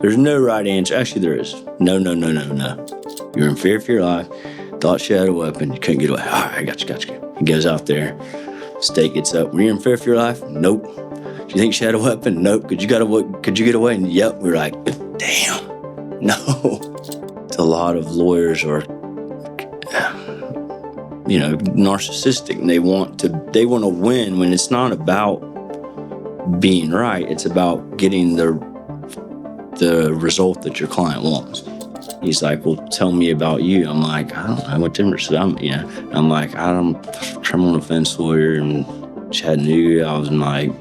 There's no right answer. Actually, there is. No. You're in fear for your life. Thought she had a weapon. You couldn't get away. All right, I got you. He goes out there. State gets up. Were you in fear for your life? Nope. Do you think she had a weapon? Nope. Could you get away? And yep. We're like, damn. No. A lot of lawyers are, narcissistic. And they want to win when it's not about being right. It's about getting the result that your client wants. He's like, well, tell me about you. I'm like, I don't know what difference I'm like, I'm a criminal defense lawyer in Chattanooga. I was like,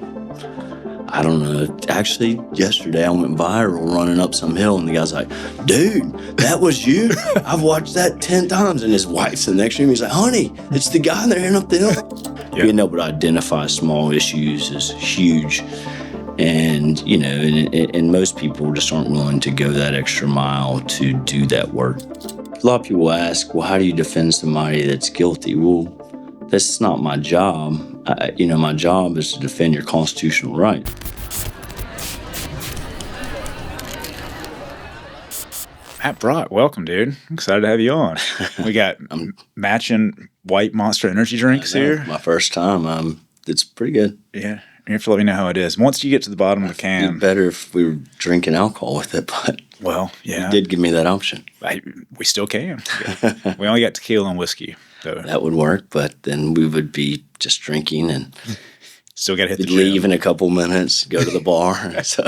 I don't know. Actually, yesterday I went viral running up some hill, and the guy's like, dude, that was you? I've watched that 10 times. And his wife's the next to him. He's like, honey, it's the guy there up the hill. Yeah. Being able to identify small issues is huge. And, and most people just aren't willing to go that extra mile to do that work. A lot of people ask, well, how do you defend somebody that's guilty? Well, that's not my job. My job is to defend your constitutional right. Matt Brock, welcome, dude. I'm excited to have you on. We got matching white Monster energy drinks here. My first time. It's pretty good. Yeah. You have to let me know how it is. Once you get to the bottom of the can. It'd be better if we were drinking alcohol with it, but well, yeah. You did give me that option. We still can. We only got tequila and whiskey. So. That would work, but then we would be just drinking and still got to hit the gym. Leave in a couple minutes, go to the bar. So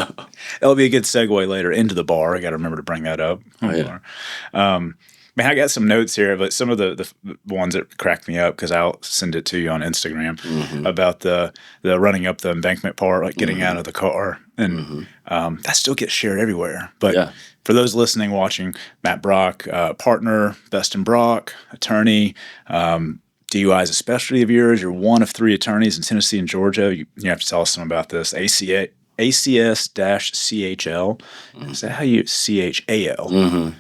that'll be a good segue later into the bar. I got to remember to bring that up. Oh, yeah. Man, I got some notes here, but some of the ones that cracked me up, because I'll send it to you on Instagram, about the running up the embankment part, like getting out of the car. And that still gets shared everywhere. But for those listening, watching, Matt Brock, partner, Best and Brock, attorney, DUI is a specialty of yours. You're one of 3 attorneys in Tennessee and Georgia. You have to tell us something about this. ACS-CHL. Is that how you CHAL?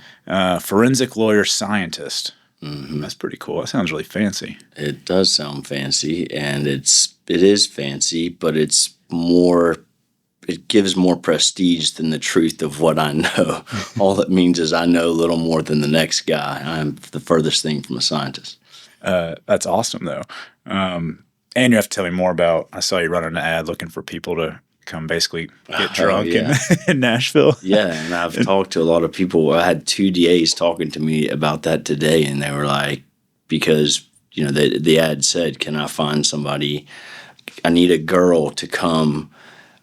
Forensic lawyer scientist. That's pretty cool. That sounds really fancy. It does sound fancy, and it is fancy, but it gives more prestige than the truth of what I know. All it means is I know a little more than the next guy. I'm the furthest thing from a scientist. That's awesome, though. And you have to tell me more about, I saw you running an ad looking for people to come basically get drunk in Nashville. Yeah, and I've talked to a lot of people. I had 2 DAs talking to me about that today, and they were like, because, the ad said, can I find somebody? I need a girl to come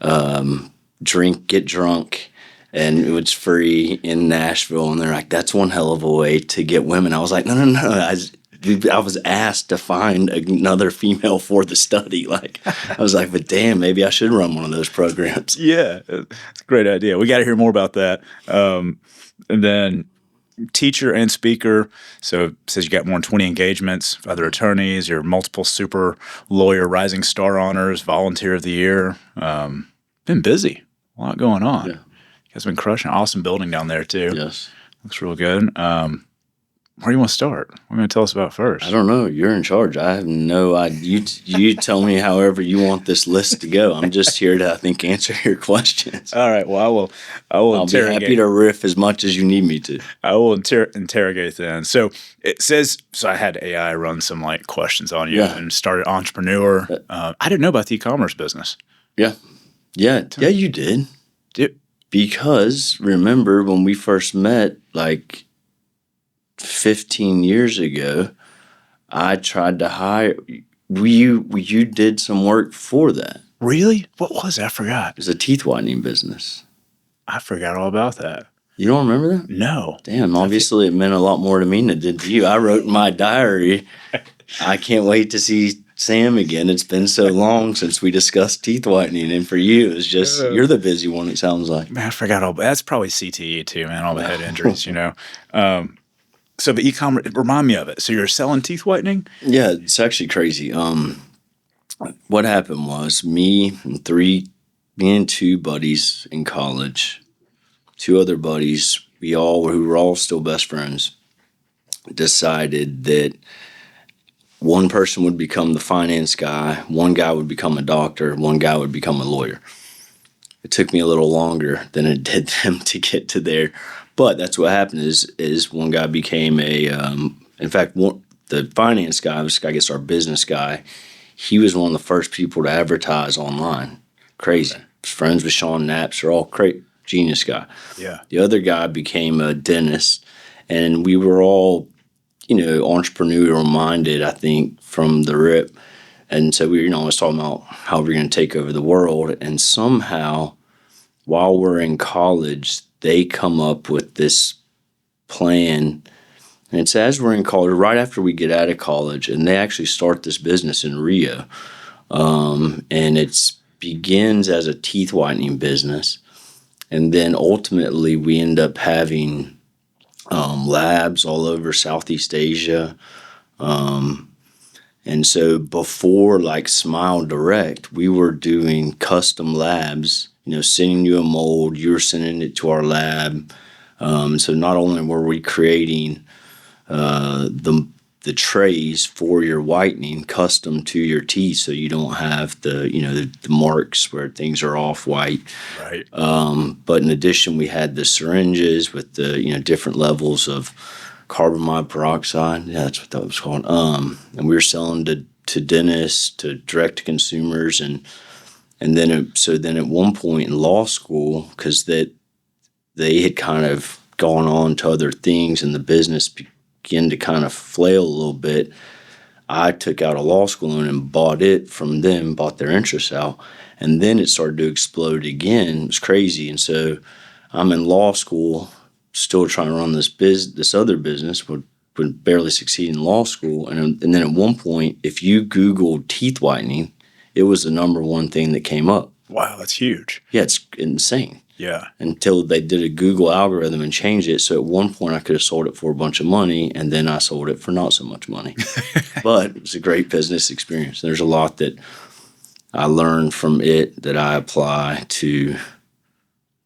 get drunk, and it was free in Nashville. And they're like, that's one hell of a way to get women. I was like, no. I was asked to find another female for the study. Like, I was like, but damn, maybe I should run one of those programs. Yeah, it's a great idea. We got to hear more about that. And then teacher and speaker. So it says you got more than 20 engagements, other attorneys, you're multiple super lawyer rising star honors, volunteer of the year. Been busy. A lot going on. Yeah. You guys been crushing. Awesome building down there, too. Yes. Looks real good. Where do you want to start? What are you going to tell us about first? I don't know. You're in charge. I have no idea. You tell me however you want this list to go. I'm just here to, I think, answer your questions. All right. Well, I'll be happy to riff as much as you need me to. I will interrogate then. So it says, I had AI run some questions on you and started entrepreneur. I didn't know about the e-commerce business. Yeah, you did. Because remember when we first met, 15 years ago, I tried to hire you. You did some work for that. Really? What was it? I forgot. It was a teeth whitening business. I forgot all about that. You don't remember that? No. Damn, obviously it meant a lot more to me than it did to you. I wrote in my diary, I can't wait to see Sam again. It's been so long since we discussed teeth whitening, and for you, it's just you're the busy one. It sounds like. Man, I forgot all. That's probably CTE too, man. All the head injuries, So the e-commerce, remind me of it. So you're selling teeth whitening? Yeah, it's actually crazy. What happened was me and 2 buddies in college, 2 other buddies, who were all still best friends, decided that one person would become the finance guy, one guy would become a doctor, one guy would become a lawyer. it took me a little longer than it did them to get to there. But that's what happened is one guy became in fact, the finance guy, I guess our business guy, he was one of the first people to advertise online. Crazy. Okay. Friends with Sean Knapp, they're all genius guy. Yeah. The other guy became a dentist, and we were all, entrepreneurial minded, I think, from the rip. And so we were, always talking about how we're going to take over the world. And somehow, while we're in college, they come up with this plan. And it's as we're in college, right after we get out of college, and they actually start this business in Rio. And it begins as a teeth whitening business. And then ultimately we end up having labs all over Southeast Asia. And so before like Smile Direct, we were doing custom labs, sending you a mold, you were sending it to our lab. So not only were we creating the trays for your whitening custom to your teeth, so you don't have the marks where things are off white. Right. But in addition, we had the syringes with the different levels of carbamide peroxide. Yeah, that's what that was called. And we were selling to dentists, to direct to consumers, and then at one point in law school, because they had kind of gone on to other things and the business began to kind of flail a little bit, I took out a law school loan and bought it from them, bought their interest out, and then it started to explode again. It was crazy. And so I'm in law school, still trying to run this other business, would barely succeed in law school. And then at one point, if you Googled teeth whitening, it was the number one thing that came up. Wow, that's huge. Yeah, it's insane. Yeah. Until they did a Google algorithm and changed it. So at one point I could have sold it for a bunch of money, and then I sold it for not so much money. But it was a great business experience. There's a lot that I learned from it that I apply to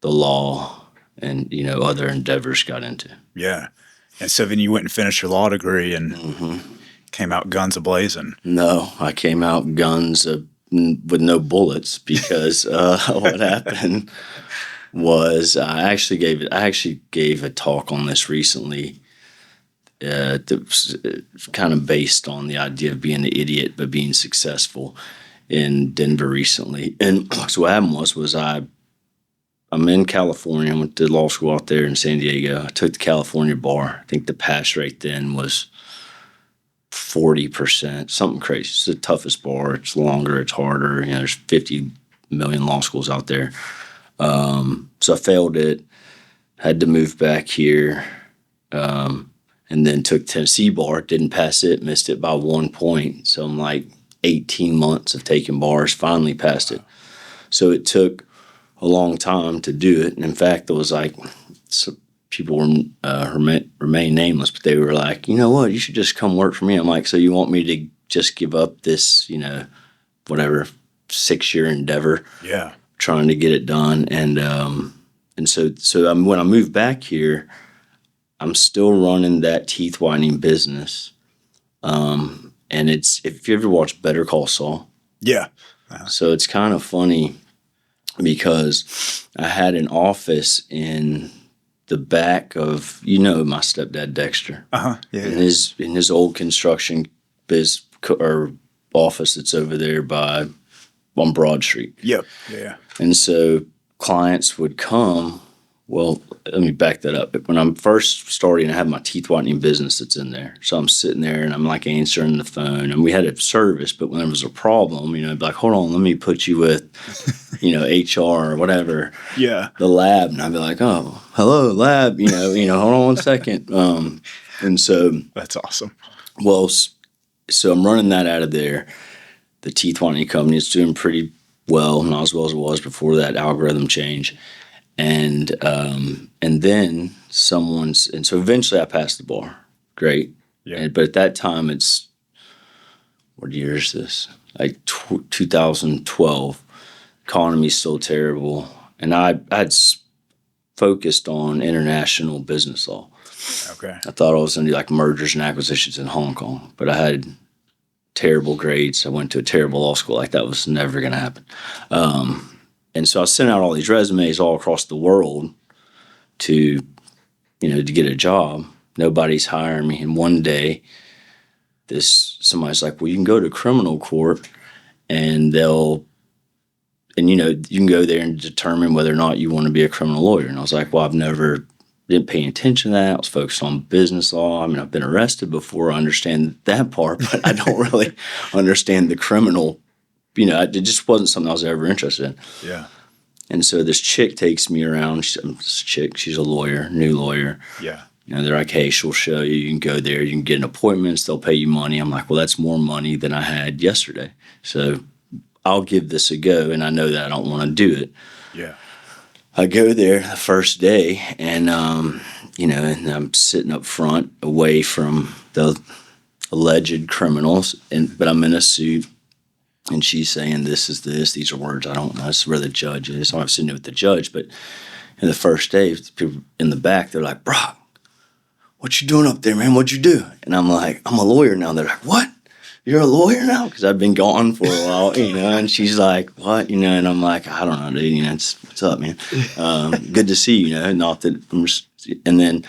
the law and, other endeavors got into. Yeah. And so then you went and finished your law degree and came out guns a-blazing. No, I came out guns with no bullets because what happened was I actually gave a talk on this recently that was kind of based on the idea of being an idiot but being successful in Denver recently. And so what happened was I'm in California. I went to law school out there in San Diego. I took the California bar. I think the pass rate then was 40%, something crazy. It's the toughest bar. It's longer. It's harder. There's 50 million law schools out there. So I failed it, had to move back here, and then took Tennessee bar, didn't pass it, missed it by 1 point. So I'm like 18 months of taking bars, finally passed it. So it took a long time to do it. And in fact, there was like, people remain nameless, but they were like, you know what, you should just come work for me. I'm like, so you want me to just give up this, whatever, 6-year endeavor? Yeah. Trying to get it done. And so when I moved back here, I'm still running that teeth whitening business. And it's, if you ever watch Better Call Saul. Yeah. So it's kind of funny because I had an office in the back of, my stepdad Dexter. Yeah. In his old construction office that's over there on Broad Street. Yep. Yeah. And so clients would come. Well, let me back that up. When I'm first starting, I have my teeth whitening business that's in there. So I'm sitting there and I'm like answering the phone. And we had a service, but when there was a problem, I'd be like, hold on, let me put you with, HR or whatever. Yeah. The lab. And I'd be like, oh, hello, lab. Hold on 1 second. And so that's awesome. Well, so I'm running that out of there. The teeth whitening company is doing pretty well, not as well as it was before that algorithm change. And then so eventually I passed the bar. Great. Yeah. But at that time, it's, what year is this? Like 2012. Economy's still terrible. And I'd focused on international business law. Okay. I thought I was going to do like mergers and acquisitions in Hong Kong, but I had terrible grades. I went to a terrible law school. Like that was never going to happen. And so I sent out all these resumes all across the world to, to get a job. Nobody's hiring me. And one day, somebody's like, well, you can go to criminal court and you can go there and determine whether or not you want to be a criminal lawyer. And I was like, well, didn't pay attention to that. I was focused on business law. I mean, I've been arrested before. I understand that part, but I don't really understand the criminal. It just wasn't something I was ever interested in. Yeah. And so this chick takes me around. She's a lawyer, new lawyer. Yeah. They're like, hey, she'll show you. You can go there. You can get an appointment. They'll pay you money. I'm like, well, that's more money than I had yesterday. So I'll give this a go. And I know that I don't want to do it. Yeah. I go there the first day, and and I'm sitting up front, away from the alleged criminals, but I'm in a suit, and she's saying, "This is this. These are words I don't know. This is where the judge is." So I'm sitting there with the judge, but in the first day, people in the back, they're like, "Brock, what you doing up there, man? What'd you do?" And I'm like, "I'm a lawyer now." They're like, "What? You're a lawyer now?" Because I've been gone for a while, and she's like, "What?" And I'm like, "I don't know, dude, what's up, man? Good to see you, not that I'm just," and then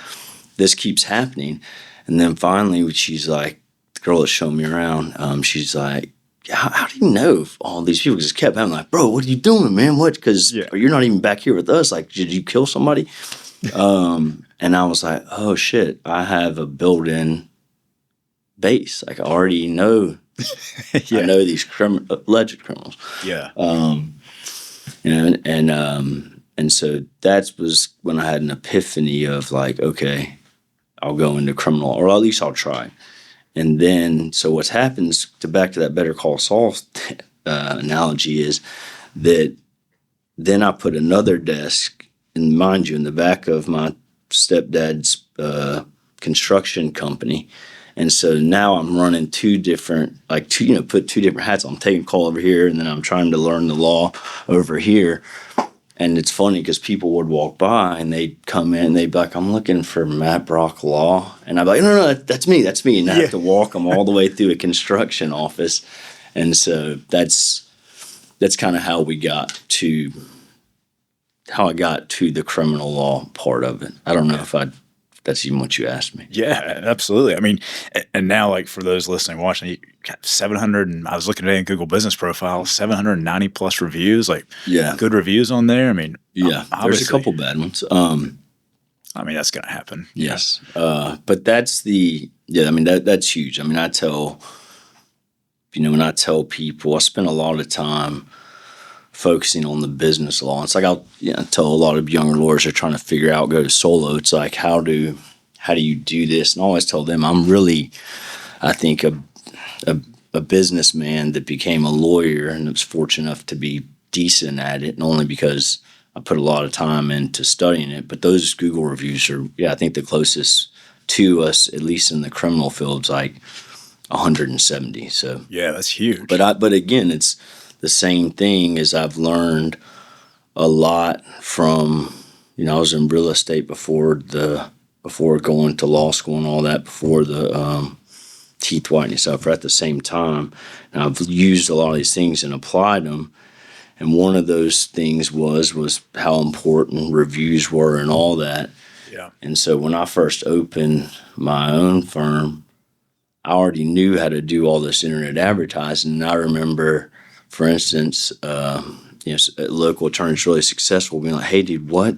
this keeps happening. And then finally, she's like, the girl that showed me around, she's like, how do you know all these people? Because it kept happening, like, "Bro, what are you doing, man? What? Because you're not even back here with us. Like, did you kill somebody?" And I was like, oh, shit, I have a built-in base. Like, I already know, I know these alleged criminals. Yeah. And so that was when I had an epiphany of like, okay, I'll go into criminal, or at least I'll try. And then, so what happens, back to that Better Call Saul analogy, is that then I put another desk, and mind you, in the back of my stepdad's construction company. And so now I'm running two different, put two different hats on. I'm taking call over here, and then I'm trying to learn the law over here. And it's funny because people would walk by and they'd come in and they'd be like, "I'm looking for Matt Brock Law." And I'd be like, "No, that's me. And I have to walk them all the way through a construction office. And so that's kind of how I got to the criminal law part of it. I don't know if that's even what you asked me. Yeah, absolutely. I mean, and now, like, for those listening, watching, you got 700, and I was looking today in Google Business Profile, 790 plus reviews, good reviews on there. I mean, there's a couple bad ones. I mean, that's going to happen. Yes. But that's that's huge. I mean, when I tell people, I spend a lot of time focusing on the business law. It's like I'll tell a lot of younger lawyers who are trying to figure out, go to solo. It's like, how do you do this? And I always tell them, I'm really, I think, a businessman that became a lawyer and was fortunate enough to be decent at it, and only because I put a lot of time into studying it. But those Google reviews are, I think the closest to us, at least in the criminal field, is like 170. So yeah, that's huge. But again, it's the same thing as I've learned a lot from, I was in real estate before going to law school and all that, before the teeth whitening stuff, at the same time. And I've used a lot of these things and applied them. And one of those things was how important reviews were and all that. Yeah. And so when I first opened my own firm, I already knew how to do all this internet advertising. And I remember, for instance, a local attorney's really successful being like, "Hey, dude, what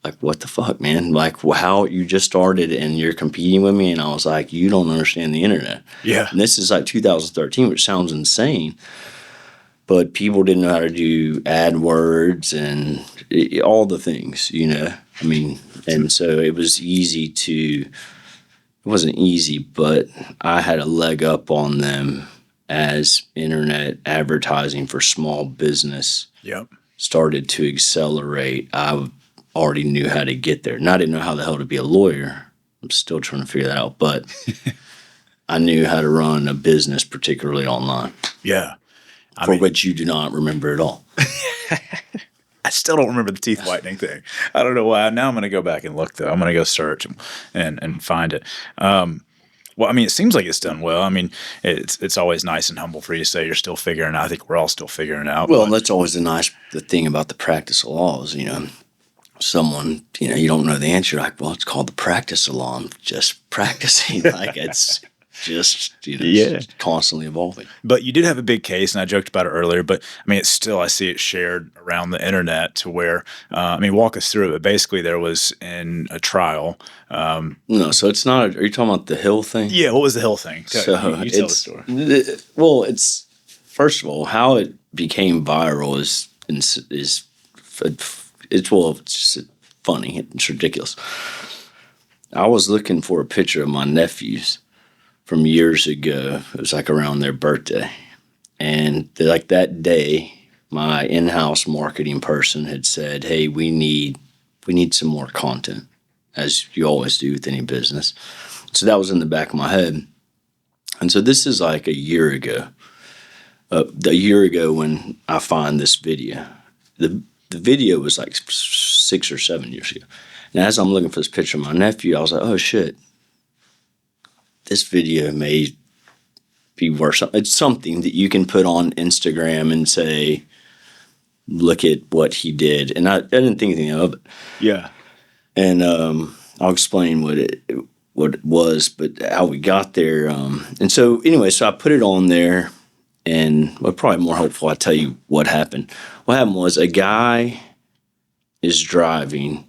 the fuck, man? Like, how you just started and you're competing with me?" And I was like, "You don't understand the internet." Yeah. And this is like 2013, which sounds insane. But people didn't know how to do AdWords and all the things, I mean, and so it was it wasn't easy, but I had a leg up on them as internet advertising for small business started to accelerate. I already knew how to get there. And I didn't know how the hell to be a lawyer. I'm still trying to figure that out. But I knew how to run a business, particularly online. Yeah. Which you do not remember at all. I still don't remember the teeth whitening thing. I don't know why. Now I'm going to go back and look, though. I'm going to go search and find it. Well, I mean, it seems like it's done well. I mean, it's always nice and humble for you to say you're still figuring it out. I think we're all still figuring it out. Well, that's always the thing about the practice of laws, someone, you don't know the answer. Like, well, it's called the practice of law. I'm just practicing. Like, it's just, it's constantly evolving. But you did have a big case, and I joked about it earlier, but I mean, it's still, I see it shared around the internet to where, walk us through it. But basically, there was in a trial. No, so it's not, are you talking about the Hill thing? Yeah, what was the Hill thing? You tell the story. Well, it's, first of all, how it became viral is it's just funny. It's ridiculous. I was looking for a picture of my nephews from years ago. It was like around their birthday. And like that day, my in-house marketing person had said, hey, we need some more content, as you always do with any business. So that was in the back of my head. And so this is like a year ago. When I find this video. The video was like 6 or 7 years ago. And as I'm looking for this picture of my nephew, I was like, oh, shit. This video may be worth something. It's something that you can put on Instagram and say, look at what he did. And I didn't think anything of it. Yeah. And I'll explain what it was, but how we got there. And so anyway, so I put it on there. And probably more helpful, I tell you what happened. What happened was a guy is driving,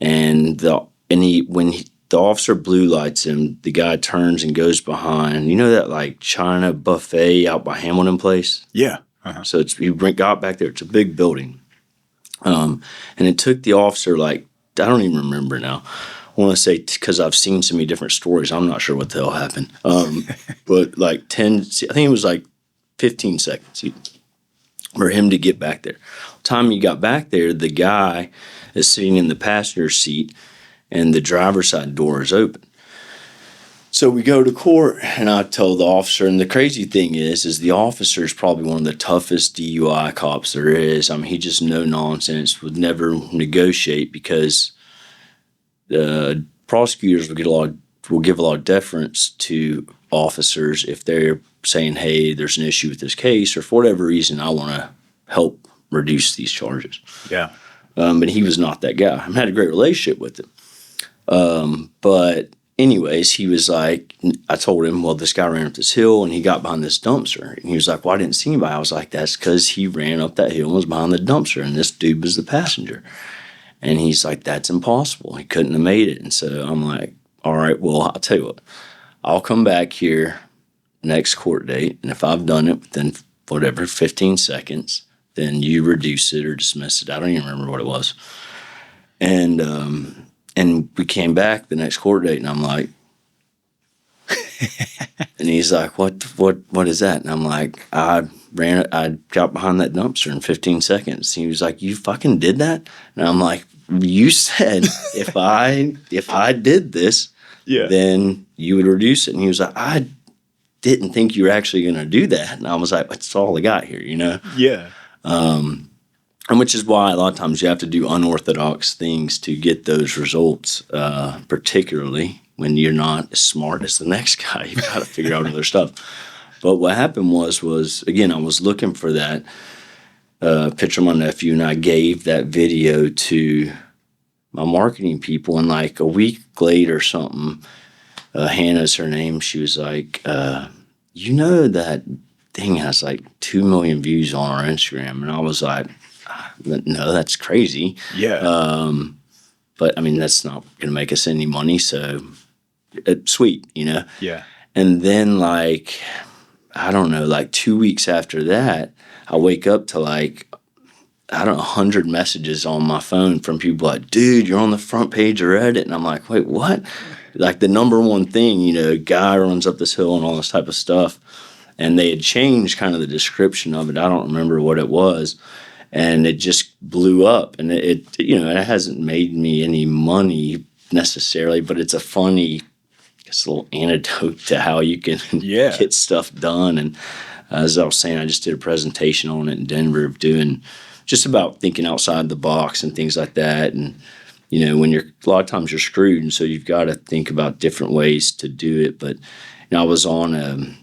and when the officer blue lights him, the guy turns and goes behind. You know that like China buffet out by Hamilton Place? Yeah. Uh-huh. So he got back there. It's a big building, and it took the officer I don't even remember now. I want to say, because I've seen so many different stories, I'm not sure what the hell happened. But like I think it was like 15 seconds for him to get back there. The time he got back there, the guy is sitting in the passenger seat and the driver's side door is open. So we go to court and I tell the officer, and the crazy thing is the officer is probably one of the toughest DUI cops there is. I mean, he just no nonsense, would never negotiate, because the prosecutors will give a lot of deference to officers if they're saying, hey, there's an issue with this case, or for whatever reason, I want to help reduce these charges. Yeah. But he was not that guy. I had a great relationship with him. But anyways, he was like, I told him, well, this guy ran up this hill and he got behind this dumpster. And he was like, well, I didn't see anybody. I was like, that's because he ran up that hill and was behind the dumpster, and this dude was the passenger. And he's like, that's impossible. He couldn't have made it. And so I'm like, all right, well, I'll tell you what. I'll come back here next court date, and if I've done it within 15 seconds, then you reduce it or dismiss it. I don't even remember what it was. And we came back the next court date, and I'm like, and he's like, what is that? And I'm like, I got behind that dumpster in 15 seconds. He was like, you fucking did that? And I'm like, you said if I did this, then you would reduce it. And he was like, I didn't think you were actually going to do that. And I was like, that's all I got here, Yeah. And which is why a lot of times you have to do unorthodox things to get those results, particularly when you're not as smart as the next guy. You've got to figure out other stuff. But what happened was again, I was looking for that picture of my nephew, and I gave that video to my marketing people. And like a week later or something, Hannah's her name, she was like, that thing has like 2 million views on our Instagram. And I was like, no, that's crazy. Yeah. But I mean, that's not going to make us any money. So sweet, Yeah. And then like, I don't know, like 2 weeks after that, I wake up to like, 100 messages on my phone from people like, dude, you're on the front page of Reddit. And I'm like, wait, what? Like the number one thing, guy runs up this hill and all this type of stuff. And they had changed kind of the description of it. I don't remember what it was. And it just blew up. And it hasn't made me any money necessarily, but it's a funny, little anecdote to how you can get stuff done. And as I was saying, I just did a presentation on it in Denver, doing just about thinking outside the box and things like that. And when a lot of times you're screwed, and so you've got to think about different ways to do it. But I was on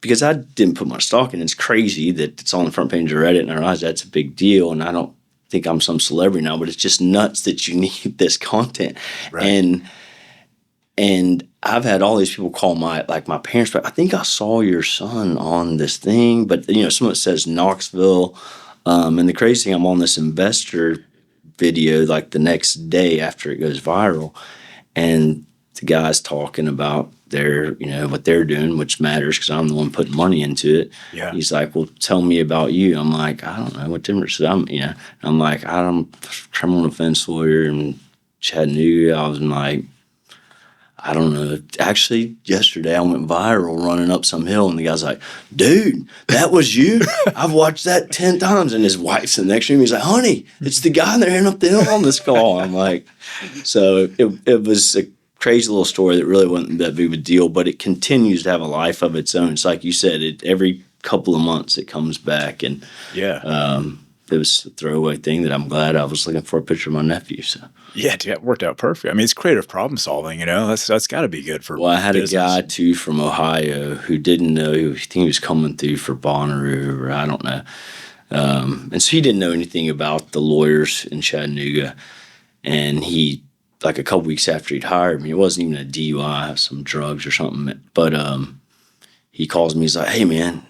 because I didn't put my stock in. It's crazy that it's on the front page of Reddit, and I realize that's a big deal. And I don't think I'm some celebrity now, but it's just nuts that you need this content. Right. And I've had all these people call my parents, but I think I saw your son on this thing. But some of it says Knoxville, and the crazy thing, I'm on this investor video like the next day after it goes viral, and the guy's talking about their, what they're doing, which matters because I'm the one putting money into it. Yeah. He's like, well, tell me about you. I'm like, I don't know what difference. I'm like, I'm a criminal defense lawyer in Chattanooga. I was like, I don't know. Actually, yesterday I went viral running up some hill, and the guy's like, dude, that was you? I've watched that 10 times. And his wife's in the next room. He's like, honey, it's the guy that ran up the hill on this call. I'm like, so it was a crazy little story that really wasn't that big of a deal, but it continues to have a life of its own. It's like you said, every couple of months it comes back. And it was a throwaway thing that I'm glad I was looking for a picture of my nephew. So. Yeah, it worked out perfect. I mean, it's creative problem solving, that's got to be good for Well, I had business. a guy, too, from Ohio who didn't know. I think he was coming through for Bonnaroo, or I don't know. And so he didn't know anything about the lawyers in Chattanooga. And he, like a couple weeks after he'd hired me, it wasn't even a DUI, some drugs or something. But he calls me. He's like, hey, man.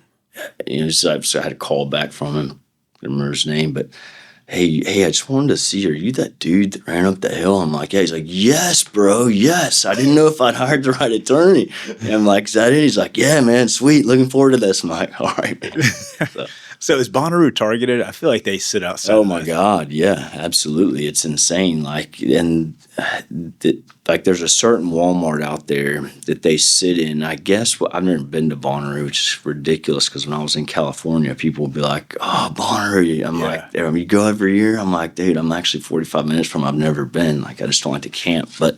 So I had a call back from him. I don't remember his name, but hey, I just wanted to see, are you that dude that ran up the hill? I'm like, yeah. He's like, yes, bro, yes. I didn't know if I'd hired the right attorney. And I'm like, is that it? He's like, yeah, man, sweet. Looking forward to this. I'm like, all right, man. So is Bonnaroo targeted? I feel like they sit outside. Oh my God, yeah, absolutely. It's insane. There's a certain Walmart out there that they sit in. I guess I've never been to Bonnaroo, which is ridiculous because when I was in California, people would be like, "Oh, Bonnaroo." I'm like, "You go every year?" I'm like, "Dude, I'm actually 45 minutes from. I've never been. I just don't like to camp." But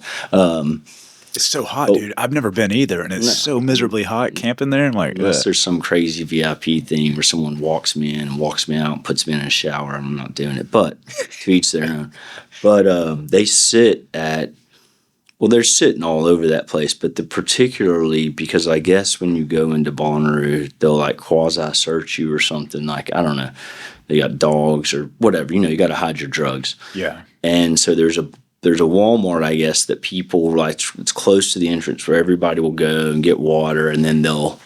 it's so hot, dude. I've never been either, and it's so miserably hot camping there. I'm like, unless there's some crazy VIP thing where someone walks me in and walks me out and puts me in a shower, I'm not doing it. But to each their own. But they sit at, well, they're sitting all over that place. But particularly because I guess when you go into Bonnaroo, they'll like quasi search you or something. Like, I don't know, they got dogs or whatever. You got to hide your drugs. Yeah. And so there's a Walmart, I guess, that people like, it's close to the entrance where everybody will go and get water, and then they'll,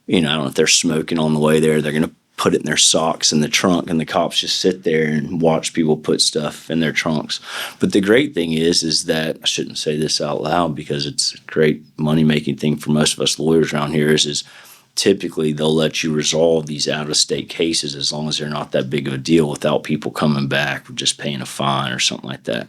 I don't know if they're smoking on the way there, they're going to put it in their socks in the trunk, and the cops just sit there and watch people put stuff in their trunks. But the great thing is that, I shouldn't say this out loud because it's a great money-making thing for most of us lawyers around here, is typically they'll let you resolve these out-of-state cases as long as they're not that big of a deal without people coming back or just paying a fine or something like that.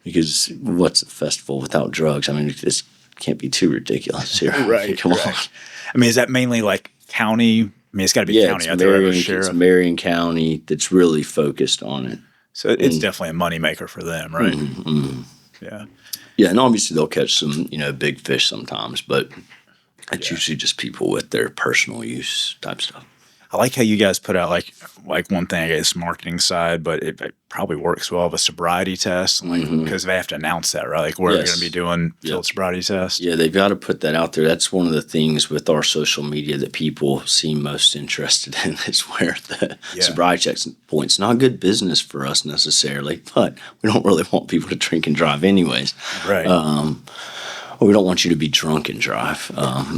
Because what's a festival without drugs? I mean, this can't be too ridiculous here. Right. Come on. I mean, is that mainly like county? I mean, it's got to be county out there. It's Marion County that's really focused on it. So it's definitely a moneymaker for them, right? Mm-hmm. Yeah. Yeah, and obviously they'll catch some, big fish sometimes, but it's usually just people with their personal use type stuff. I like how you guys put out like one thing, I guess, marketing side, but it probably works well of a sobriety test, because they have to announce that, right? Like we're going to be doing field sobriety test. Yeah, they've got to put that out there. That's one of the things with our social media that people seem most interested in, is where the sobriety checks points. Not good business for us necessarily, but we don't really want people to drink and drive anyways. Right. We don't want you to be drunk and drive.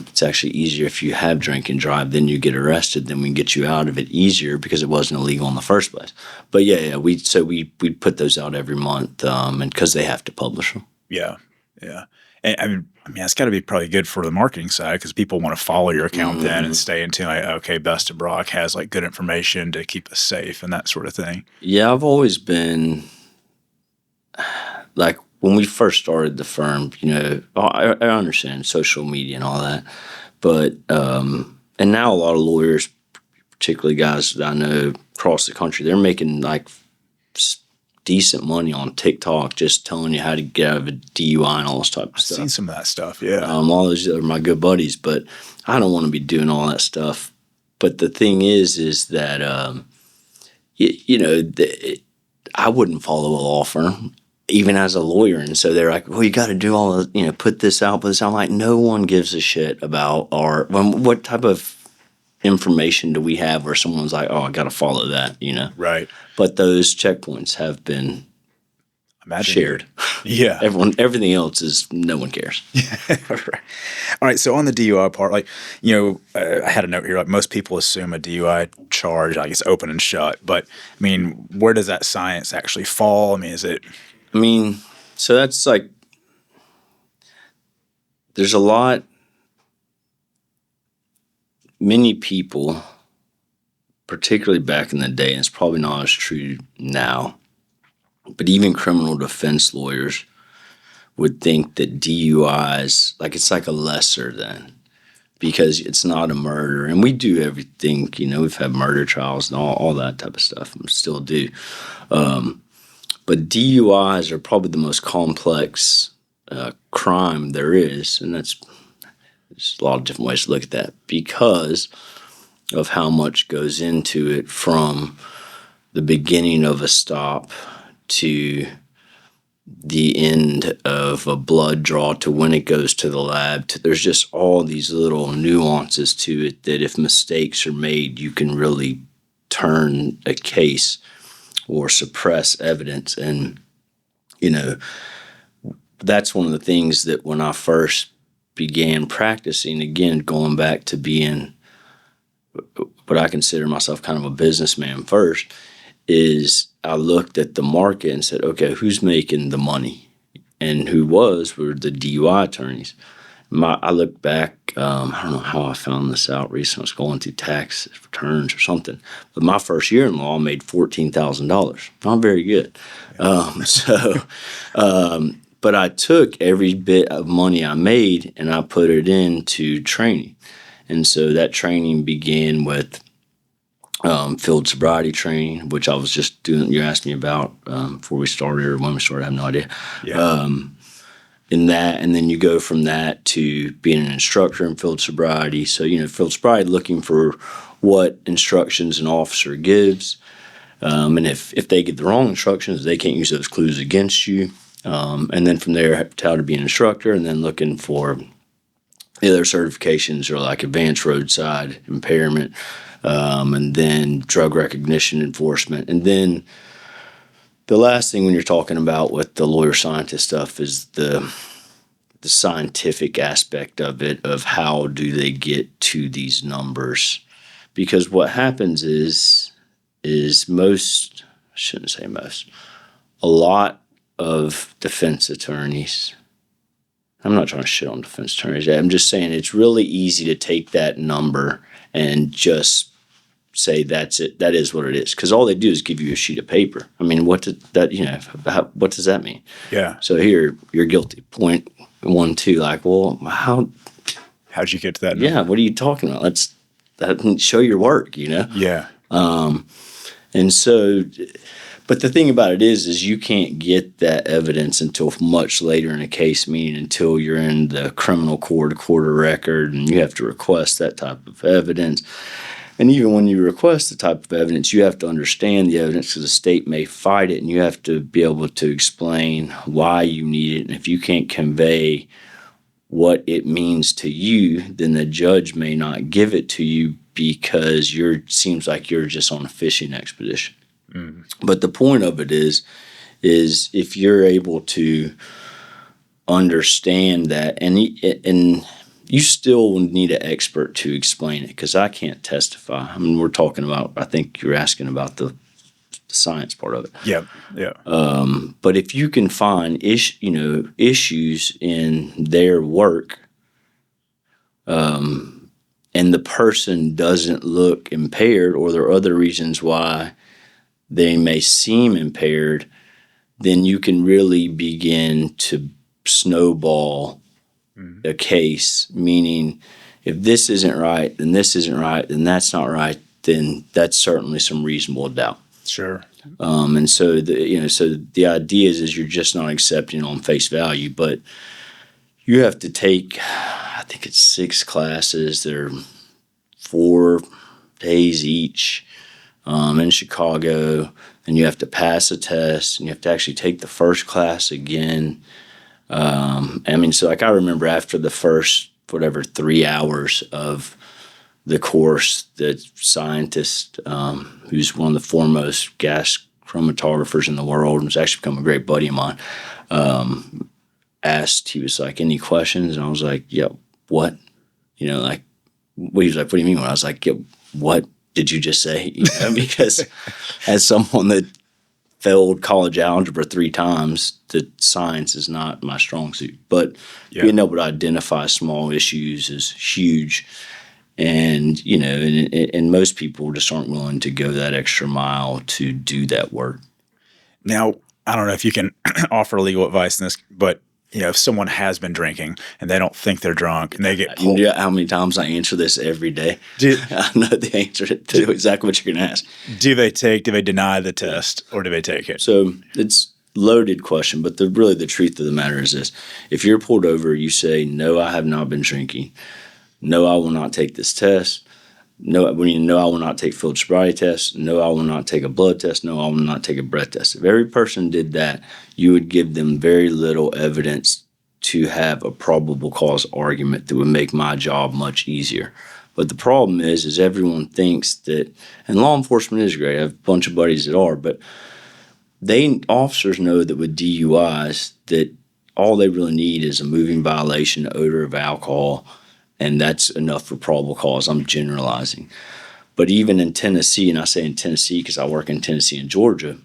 It's actually easier if you have drink and drive, then you get arrested, then we can get you out of it easier because it wasn't illegal in the first place. But we put those out every month, and because they have to publish them. Yeah, yeah. And I mean, it's got to be probably good for the marketing side because people want to follow your account then and stay in tune. Like, okay, Best of Brock has like good information to keep us safe and that sort of thing. Yeah, I've always been like, when we first started the firm, I understand social media and all that, but and now a lot of lawyers, particularly guys that I know across the country, they're making like decent money on TikTok just telling you how to get out of a DUI and all this type of stuff. I've seen some of that stuff, yeah. All those are my good buddies, but I don't want to be doing all that stuff. But the thing is that I wouldn't follow a law firm, even as a lawyer. And so they're like, well, you got to do all the, put this out, put this out. I'm like, no one gives a shit about what type of information do we have where someone's like, oh, I got to follow that, Right. But those checkpoints have been shared. Yeah. Everything else is no one cares. All right. So on the DUI part, I had a note here. Like most people assume a DUI charge, like it's open and shut. But I mean, where does that science actually fall? I mean, is it? So that's like, there's a lot. Many people, particularly back in the day, and it's probably not as true now, but even criminal defense lawyers would think that DUIs, it's like a lesser than, because it's not a murder. And we do everything, we've had murder trials and all that type of stuff, and still do. But DUIs are probably the most complex crime there is, and there's a lot of different ways to look at that because of how much goes into it, from the beginning of a stop to the end of a blood draw to when it goes to the lab. There's just all these little nuances to it that if mistakes are made, you can really turn a case or suppress evidence. And, that's one of the things that when I first began practicing, again, going back to being what I consider myself kind of a businessman first, is I looked at the market and said, okay, who's making the money? And were the DUI attorneys. I look back, I don't know how I found this out recently. I was going through tax returns or something. But my first year in law, I made $14,000. Not very good. But I took every bit of money I made and I put it into training. And so that training began with field sobriety training, which I was just doing. You asked me about before we started or when we started. I have no idea. Yeah. In that, and then you go from that to being an instructor in field sobriety. So field sobriety, looking for what instructions an officer gives, and if they get the wrong instructions, they can't use those clues against you. And then from there, how to be an instructor, and then looking for the other certifications are like advanced roadside impairment. And then drug recognition enforcement. And then the last thing when you're talking about with the lawyer scientist stuff is the scientific aspect of it, of how do they get to these numbers. Because what happens is most, I shouldn't say most, a lot of defense attorneys, I'm not trying to shit on defense attorneys, I'm just saying it's really easy to take that number and just say that's it. That is what it is. Because all they do is give you a sheet of paper. I mean, what does that mean? Yeah. So here, you're guilty. 0.12. Like, well, how'd you get to that number? Yeah. What are you talking about? That doesn't show your work. Yeah. And so, but the thing about it is you can't get that evidence until much later in a case, meaning until you're in the criminal court, a court of record, and you have to request that type of evidence. And even when you request the type of evidence, you have to understand the evidence because the state may fight it, and you have to be able to explain why you need it. And if you can't convey what it means to you, then the judge may not give it to you because seems like you're just on a fishing expedition. Mm-hmm. But the point of it is if you're able to understand that, and you still need an expert to explain it because I can't testify. I mean, we're talking about, I think you're asking about the science part of it. Yeah, yeah. But if you can find issues in their work, and the person doesn't look impaired, or there are other reasons why they may seem impaired, then you can really begin to snowball a case, meaning if this isn't right, then this isn't right, then that's not right, then that's certainly some reasonable doubt. Sure. And so the idea is you're just not accepting on face value, but you have to take, I think it's 6 classes. They're 4 days each in Chicago. and you have to pass a test, and you have to actually take the first class again. I mean, so like I remember after the first, 3 hours of the course, the scientist, who's one of the foremost gas chromatographers in the world, and has actually become a great buddy of mine, asked, he was like, any questions? And I was like, yeah, what? You know, like, he was like, what do you mean? I was like, yeah, what did you just say? You know, because as someone that failed college algebra 3 times, the science is not my strong suit. But being able to identify small issues is huge. And, you know, and most people just aren't willing to go that extra mile to do that work. Now, I don't know if you can offer legal advice in this, but you know, if someone has been drinking and they don't think they're drunk and they get pulled. You know how many times I answer this every day? I know the answer to exactly what you're going to ask. Do they deny the test, or do they take it? So it's a loaded question, but really the truth of the matter is this. If you're pulled over, you say, no, I have not been drinking. No, I will not take this test. No, when you know I will not take field sobriety tests. No, I will not take a blood test. No, I will not take a breath test. If every person did that, you would give them very little evidence to have a probable cause argument that would make my job much easier. But the problem is everyone thinks that, and law enforcement is great. I have a bunch of buddies that are, but officers know that with DUIs that all they really need is a moving violation, odor of alcohol, and that's enough for probable cause. I'm generalizing. But even in Tennessee, and I say in Tennessee because I work in Tennessee and Georgia,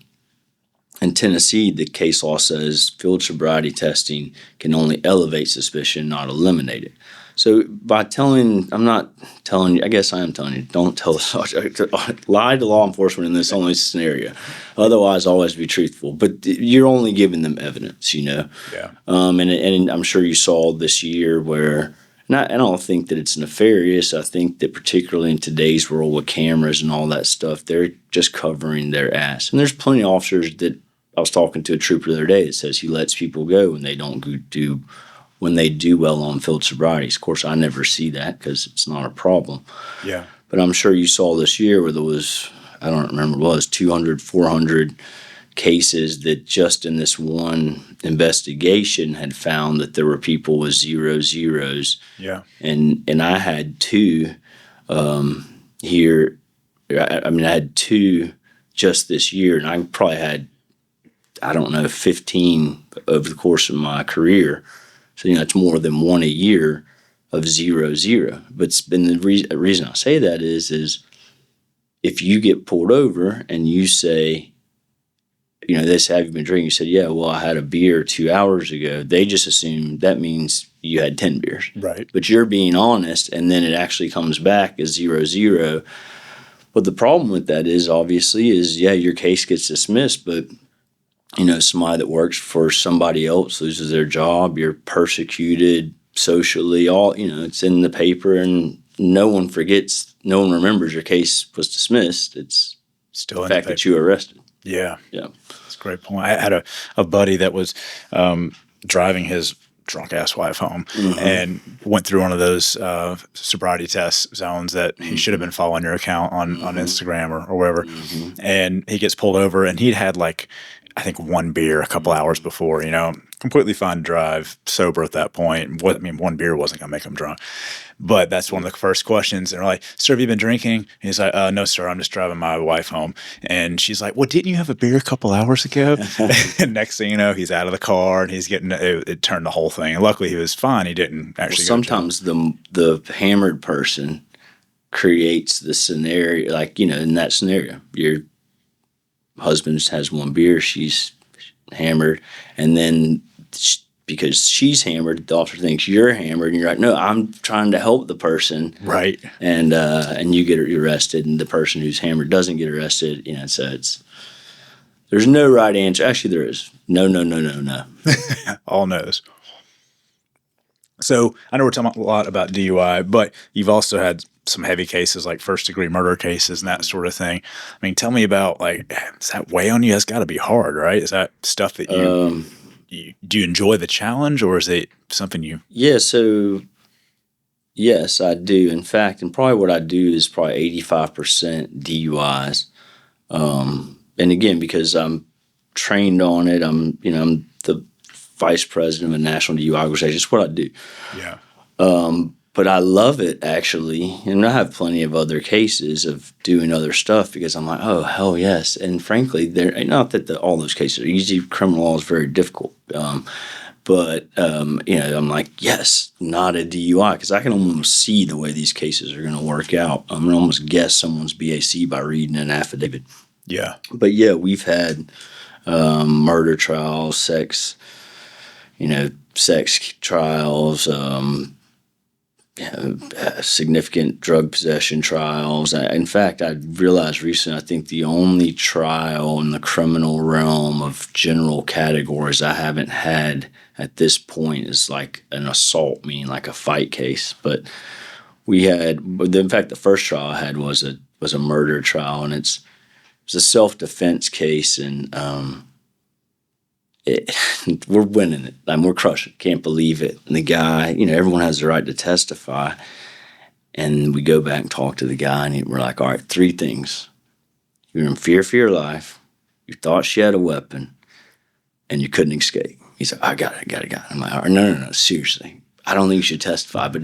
in Tennessee, the case law says field sobriety testing can only elevate suspicion, not eliminate it. So by I'm not telling you, I guess I am telling you, don't tell the subject, lie to law enforcement in this only scenario. Otherwise, always be truthful. But you're only giving them evidence, you know. Yeah. And I'm sure you saw this year where, and I don't think that it's nefarious. I think that particularly in today's world with cameras and all that stuff, they're just covering their ass. And there's plenty of officers that I was talking to a trooper the other day that says he lets people go when they do well on field sobrieties. Of course, I never see that because it's not a problem. Yeah. But I'm sure you saw this year where there was, I don't remember what it was, 200, 400 cases that just in this one investigation had found that there were people with 0 zeros. Yeah. And I had 2 here. I mean, I had 2 just this year, and I probably had, I don't know, 15 over the course of my career. So, you know, it's more than 1 a year of 0 0. But the reason I say that is if you get pulled over and you say, you know, they say, have you been drinking? You said, yeah, well, I had a beer 2 hours ago. They just assume that means you had 10 beers. Right. But you're being honest, and then it actually comes back as 0 0. But the problem with that is, obviously, yeah, your case gets dismissed, but, you know, somebody that works for somebody else loses their job, you're persecuted socially, it's in the paper, and no one remembers your case was dismissed. It's still the fact that you were arrested. Yeah. Yeah. That's a great point. I had a buddy that was driving his drunk ass wife home and went through one of those sobriety test zones that he should have been following your account on Instagram or wherever. And he gets pulled over, and he'd had I think 1 beer a couple hours before, you know, completely fine to drive, sober at that point. 1 beer wasn't going to make him drunk. But that's one of the first questions. And they're like, sir, have you been drinking? And he's like, no, sir, I'm just driving my wife home. And she's like, well, didn't you have a beer a couple hours ago? And next thing you know, he's out of the car and he's getting it turned the whole thing. And luckily he was fine. He didn't actually sometimes the hammered person creates the scenario, in that scenario, your husband has 1 beer, she's hammered, and then because she's hammered, the officer thinks you're hammered, and you're like, no, I'm trying to help the person, right? And you get arrested, and the person who's hammered doesn't get arrested. So there's no right answer. Actually, there is no. All no's. So I know we're talking a lot about DUI, but you've also had some heavy cases like first-degree murder cases and that sort of thing. I mean, tell me about, does that weigh on you? That's got to be hard, right? Is that stuff that do you enjoy the challenge, or is it something you? Yeah, so yes, I do. In fact, and probably what I do is probably 85% DUIs. and again, because I'm trained on it, I'm the vice president of a national DUI organization. It's what I do. Yeah. But I love it, actually. And I have plenty of other cases of doing other stuff because I'm like, oh, hell yes. And frankly, not that all those cases are easy. Criminal law is very difficult. But I'm like, yes, not a DUI, because I can almost see the way these cases are going to work out. I can almost guess someone's BAC by reading an affidavit. Yeah. But yeah, we've had murder trials, sex trials, significant drug possession trials. In fact, I realized recently, I think the only trial in the criminal realm of general categories I haven't had at this point is like an assault, meaning like a fight case. But in fact, the first trial I had was a murder trial, and it's a self-defense case, and we're winning it. We're crushing it. Can't believe it. And the guy, everyone has the right to testify. And we go back and talk to the guy, and we're like, all right, 3 things. You're in fear for your life. You thought she had a weapon, and you couldn't escape. He's like, I got it. I'm like, all right, no, seriously. I don't think you should testify, but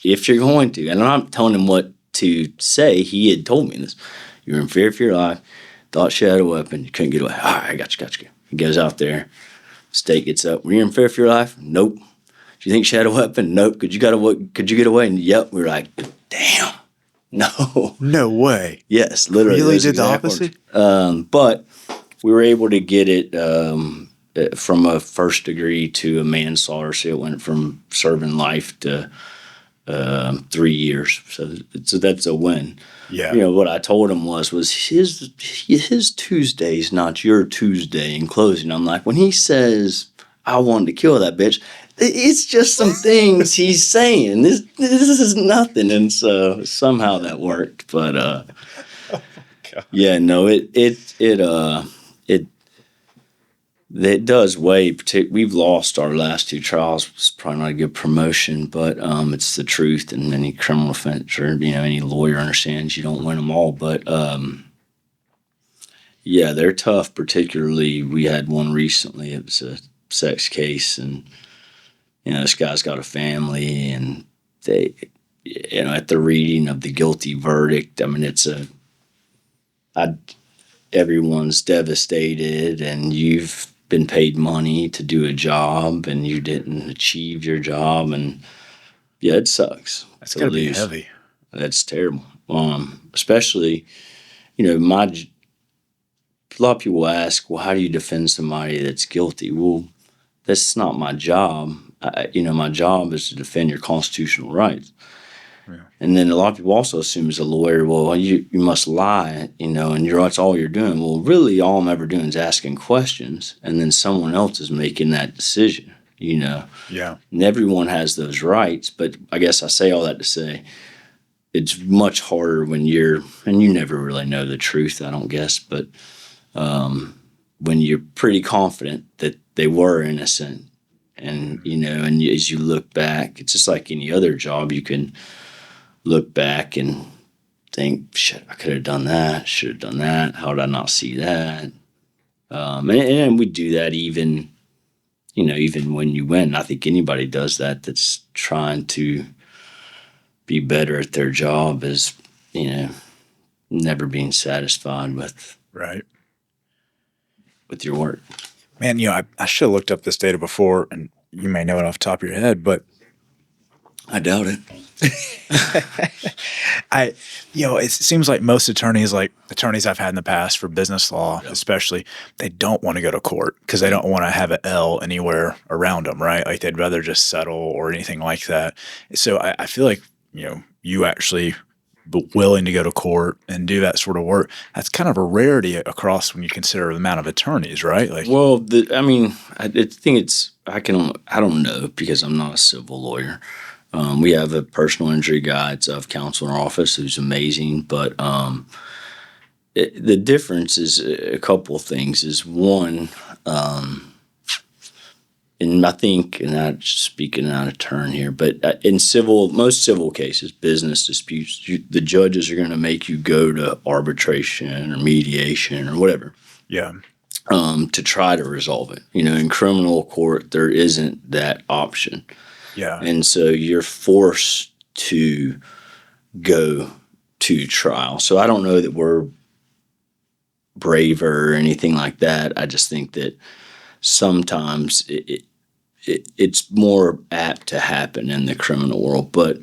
if you're going to, and I'm not telling him what to say, he had told me this. You're in fear for your life. Thought she had a weapon. You couldn't get away. All right, I got you. He goes out there. State gets up. Were you in fear for your life? Nope. Do you think she had a weapon? Nope. Could you get away? And yep. We were like, damn. No. No way. Yes, literally. Really did the opposite? But we were able to get it from a first degree to a manslaughter. So it went from serving life to 3 years. So that's a win. Yeah. What I told him was his Tuesday's not your Tuesday in closing. I'm like, when he says, I wanted to kill that bitch, it's just some things he's saying. This is nothing. And so somehow that worked. But yeah, no, it does weigh. We've lost our last 2 trials. It's probably not a good promotion, but it's the truth. And any criminal offense or any lawyer understands you don't win them all. But yeah, they're tough. Particularly, we had one recently. It was a sex case, and this guy's got a family, and they, at the reading of the guilty verdict, I mean, everyone's devastated, and you've been paid money to do a job, and you didn't achieve your job, and yeah, it sucks. That's gotta be heavy. That's terrible. Especially, a lot of people ask, well, how do you defend somebody that's guilty? Well, that's not my job. My job is to defend your constitutional rights. Yeah. And then a lot of people also assume as a lawyer, well, you must lie, and that's all you're doing. Well, really, all I'm ever doing is asking questions, and then someone else is making that decision, Yeah. And everyone has those rights, but I guess I say all that to say it's much harder when you never really know the truth, I don't guess, but when you're pretty confident that they were innocent, and, and as you look back, it's just like any other job, you can look back and think, shit, I could have done that, should have done that. How did I not see that? And we do that even when you win. I think anybody does that that's trying to be better at their job is, never being satisfied with your work. Man, I should have looked up this data before, and you may know it off the top of your head, but I doubt it. It seems like most attorneys I've had in the past for business law, especially, they don't want to go to court because they don't want to have an L anywhere around them, right? Like they'd rather just settle or anything like that. So I feel like, you actually willing to go to court and do that sort of work. That's kind of a rarity across when you consider the amount of attorneys, right? Like, well, I don't know because I'm not a civil lawyer. We have a personal injury guy. It's of counsel in our office who's amazing. But the difference is a couple of things. Is one, and I think, and I'm speaking out of turn here, but in most civil cases, business disputes, the judges are going to make you go to arbitration or mediation or whatever. Yeah. To try to resolve it. In criminal court, there isn't that option. Yeah. And so you're forced to go to trial. So I don't know that we're braver or anything like that. I just think that sometimes it's more apt to happen in the criminal world. But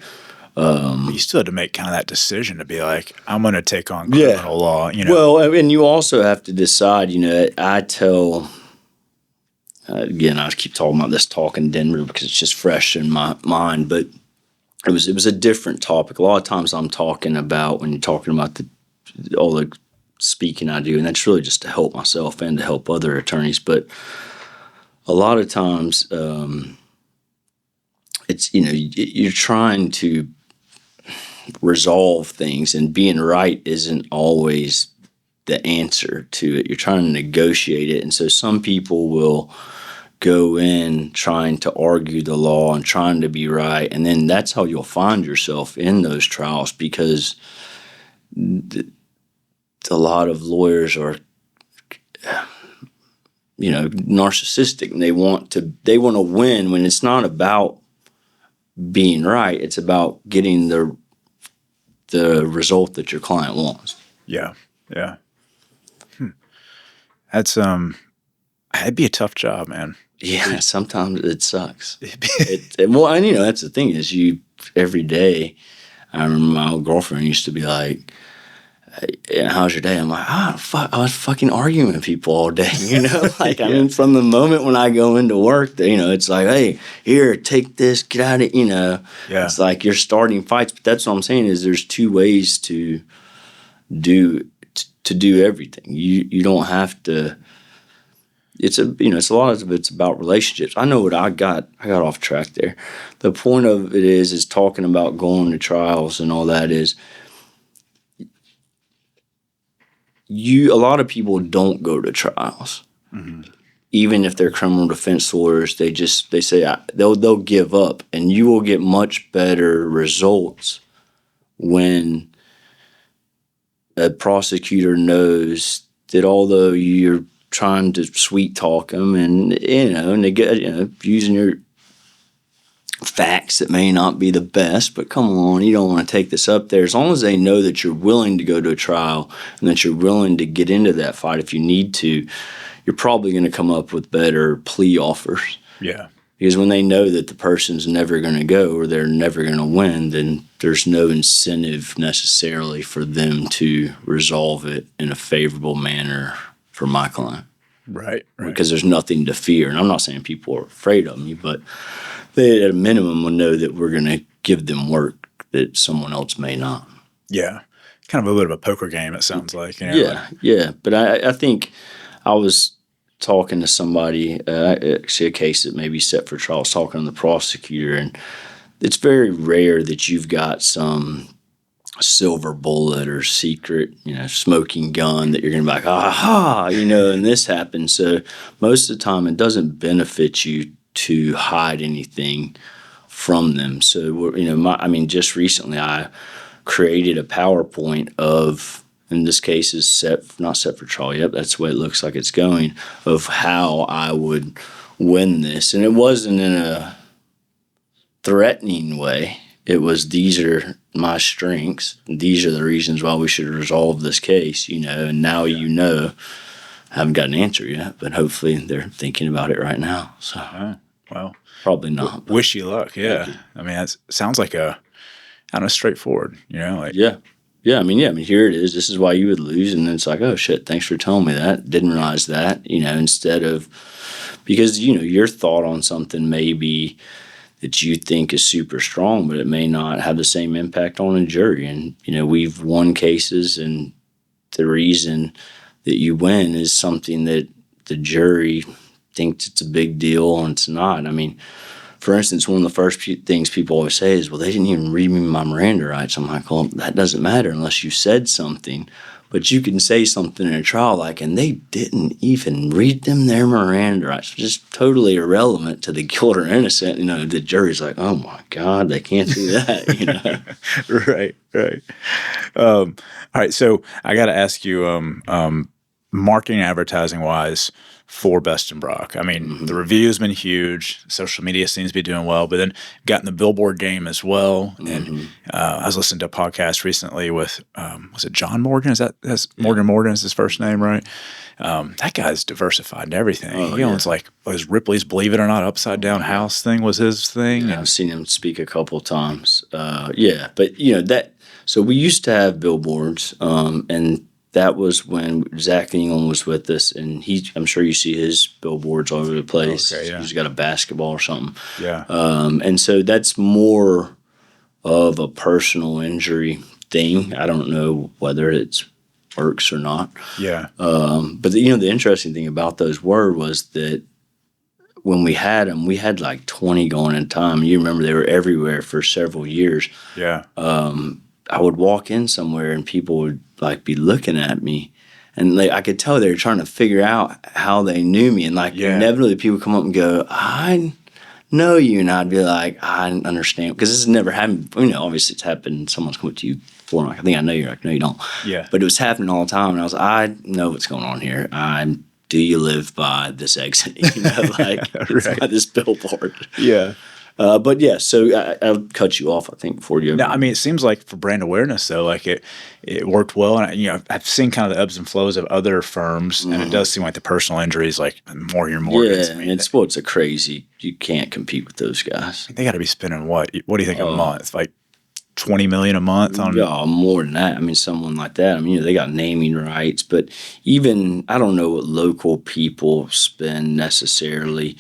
you still had to make kind of that decision to be like, I'm going to take on criminal law. Well, and you also have to decide. I tell. Again, I keep talking about this talk in Denver because it's just fresh in my mind. But it was a different topic. A lot of times I'm talking about when you're talking about all the speaking I do, and that's really just to help myself and to help other attorneys. But a lot of times it's you're trying to resolve things, and being right isn't always the answer to it. You're trying to negotiate it, and so some people will go in trying to argue the law and trying to be right, and then that's how you'll find yourself in those trials, because a lot of lawyers are narcissistic, and they want to win when it's not about being right. It's about getting the result that your client wants. Yeah. That's it'd be a tough job, man. Yeah, sometimes it sucks. Well, and that's the thing is, every day. I remember my old girlfriend used to be like, "Hey, how's your day?" I'm like, I was fucking arguing with people all day, Like, I mean, from the moment when I go into work, it's like, "Hey, here, take this, get out of," Yeah. It's like you're starting fights. But that's what I'm saying is there's two ways to do everything. You don't have to. It's a lot of it's about relationships. I know what I got off track there. The point of it is talking about going to trials and all that is a lot of people don't go to trials. Mm-hmm. Even if they're criminal defense lawyers, they say they'll give up, and you will get much better results when a prosecutor knows that although you're trying to sweet talk them and they get using your facts that may not be the best, but come on, you don't want to take this up there. As long as they know that you're willing to go to a trial and that you're willing to get into that fight if you need to, you're probably going to come up with better plea offers. Yeah. Because when they know that the person's never going to go or they're never going to win, then there's no incentive necessarily for them to resolve it in a favorable manner for my client. Right. Because there's nothing to fear. And I'm not saying people are afraid of me, but they at a minimum will know that we're going to give them work that someone else may not. Yeah. Kind of a bit of a poker game, it sounds like. Yeah. But I think I was talking to somebody, actually a case that may be set for trial. I was talking to the prosecutor, and it's very rare that you've got some silver bullet or secret, smoking gun that you're going to be like, aha, and this happens. So most of the time it doesn't benefit you to hide anything from them. So, just recently I created a PowerPoint of, in this case is not set for trial yet, that's the way it looks like it's going, of how I would win this. And it wasn't in a threatening way. It was, these are my strengths. These are the reasons why we should resolve this case, and now I haven't got an answer yet, but hopefully they're thinking about it right now. So, well, probably not. Wish you luck. Yeah. I mean, it sounds like straightforward, Yeah. Here it is. This is why you would lose. And then it's like, oh shit, thanks for telling me that. Didn't realize that, instead of, because, your thought on something may be that you think is super strong, but it may not have the same impact on a jury. And, we've won cases, and the reason that you win is something that the jury thinks it's a big deal, and it's not. I mean, for instance, one of the first things people always say is, well, they didn't even read me my Miranda rights. I'm like, well, that doesn't matter unless you said something. But you can say something in a trial like, and they didn't even read them their Miranda rights. Just totally irrelevant to the guilt or innocent. The jury's like, oh my God, they can't do that. Right. All right. So I got to ask you, marketing advertising wise for Best and Brock. I mean, the review has been huge. Social media seems to be doing well, but then got in the billboard game as well. And I was listening to a podcast recently with, was it John Morgan? That's Morgan is his first name, right? That guy's diversified in everything. He owns like was Ripley's Believe It or Not Upside Down House thing was his thing. Yeah, I've seen him speak a couple of times. But so we used to have billboards, and that was when Zach England was with us, and I'm sure you see his billboards all over the place. Okay, yeah. He's got a basketball or something. Yeah. And so that's more of a personal injury thing. I don't know whether it works or not. Yeah. But the interesting thing about those was that when we had them, we had like 20 going in time. You remember they were everywhere for several years. Yeah. I would walk in somewhere and people would like be looking at me, and like I could tell they were trying to figure out how they knew me. And like inevitably people come up and go, "I know you," and I'd be like, "I understand," because this has never happened. Obviously it's happened. Someone's come up to you before, like, "I think I know you." Like, "No, you don't." Yeah. But it was happening all the time, and I know what's going on here. Do you live by this exit? Right. By this billboard. Yeah. But yeah, so I'll cut you off, I think, before you. No, I mean, it seems like for brand awareness, though, like it worked well. And I've seen kind of the ebbs and flows of other firms, and it does seem like the personal injuries, like Morgan. Yeah, it's a crazy. You can't compete with those guys. They got to be spending what? What do you think a month? Like $20 million a month on? Yeah, more than that. I mean, someone like that. I mean, they got naming rights, but even I don't know what local people spend necessarily.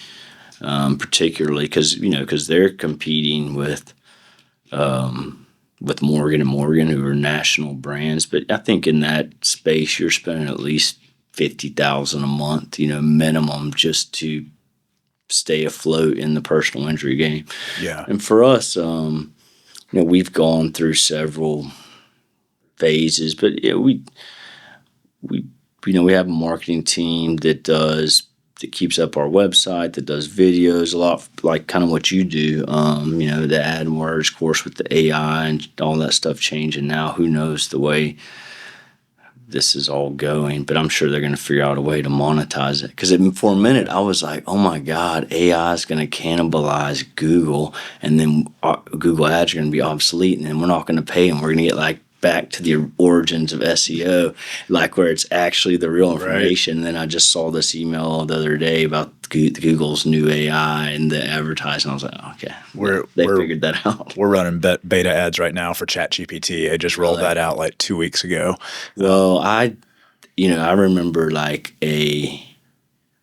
Particularly because they're competing with Morgan and Morgan, who are national brands. But I think in that space, you're spending at least $50,000 a month, minimum, just to stay afloat in the personal injury game. Yeah. And for us, we've gone through several phases, but we have a marketing team that keeps up our website, that does videos a lot, like kind of what you do. The AdWords, of course, with the AI and all that stuff changing now. Who knows the way this is all going? But I'm sure they're going to figure out a way to monetize it. Because for a minute, I was like, "Oh my God, AI is going to cannibalize Google, and then Google ads are going to be obsolete, and then we're not going to pay them. We're going to get like back to the origins of SEO, like where it's actually the real information." Right. And then I just saw this email the other day about Google's new AI and the advertising. I was like, "Okay, they figured that out." We're running beta ads right now for ChatGPT. I just rolled that out like 2 weeks ago. Well, I remember I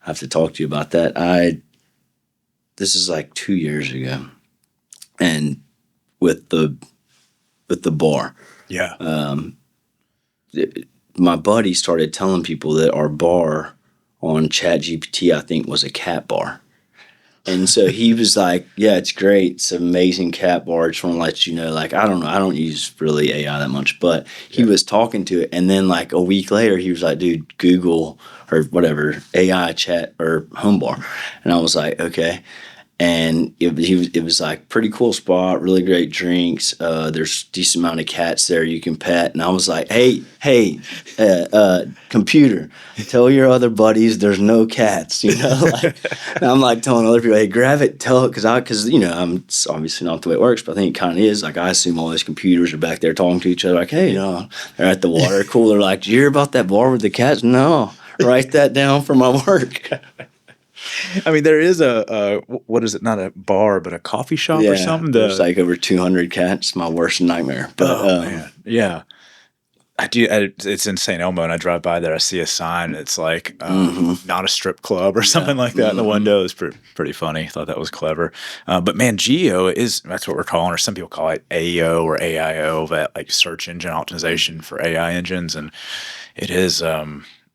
have to talk to you about that. This is like 2 years ago, and with the bar. Yeah. My buddy started telling people that our bar on ChatGPT, I think, was a cat bar. And so he was like, "Yeah, it's great. It's an amazing cat bar. I just want to let you know." Like, I don't know. I don't use really AI that much, but he was talking to it. And then like a week later, he was like, "Dude, Google or whatever, AI chat or home bar." And I was like, "Okay." And it was like pretty cool spot, really great drinks. There's a decent amount of cats there you can pet. And I was like, hey, computer, tell your other buddies there's no cats, And I'm like telling other people, "Hey, grab it, tell it," because it's obviously not the way it works, but I think it kind of is. Like, I assume all these computers are back there talking to each other, like, "Hey, they're at the water cooler, like, did you hear about that bar with the cats?" "No, write that down for my work." I mean, there is what is it? Not a bar, but a coffee shop or something. There's like over 200 cats. My worst nightmare. But man. Yeah. I do. It's in St. Elmo, and I drive by there. I see a sign. It's like not a strip club or something like that in the window. It's pretty funny. Thought that was clever. But man, that's what we're calling, or some people call it AEO or AIO, that like search engine optimization for AI engines, and it is.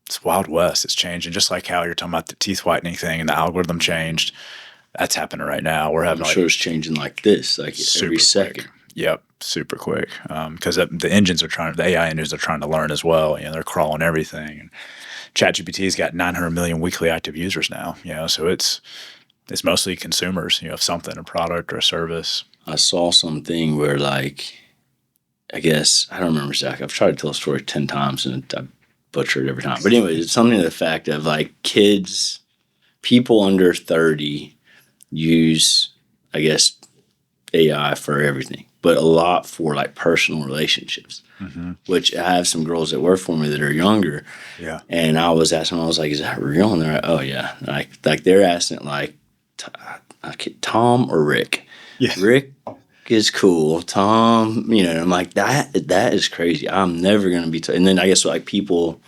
It's Wild West. It's changing, just like how you're talking about the teeth whitening thing and the algorithm changed. That's happening right now. I'm sure it's changing like this, like every second. Quick. Yep, super quick. Because the AI engines are trying to learn as well. They're crawling everything. And ChatGPT's got 900 million weekly active users now. So it's mostly consumers. Of something, a product or a service. I saw something where, like, I guess I don't remember exactly. I've tried to tell a story 10 times and butcher it every time. But anyway, it's something to the fact of like people under 30 use, I guess, AI for everything, but a lot for like personal relationships, which I have some girls that work for me that are younger. Yeah. And I was asking them, I was like, is that real? And they're like, oh yeah. Like they're asking it like, Tom or Rick? Yeah. Rick is cool. Tom, I'm like, that is crazy. I'm never going to be, and then I guess like people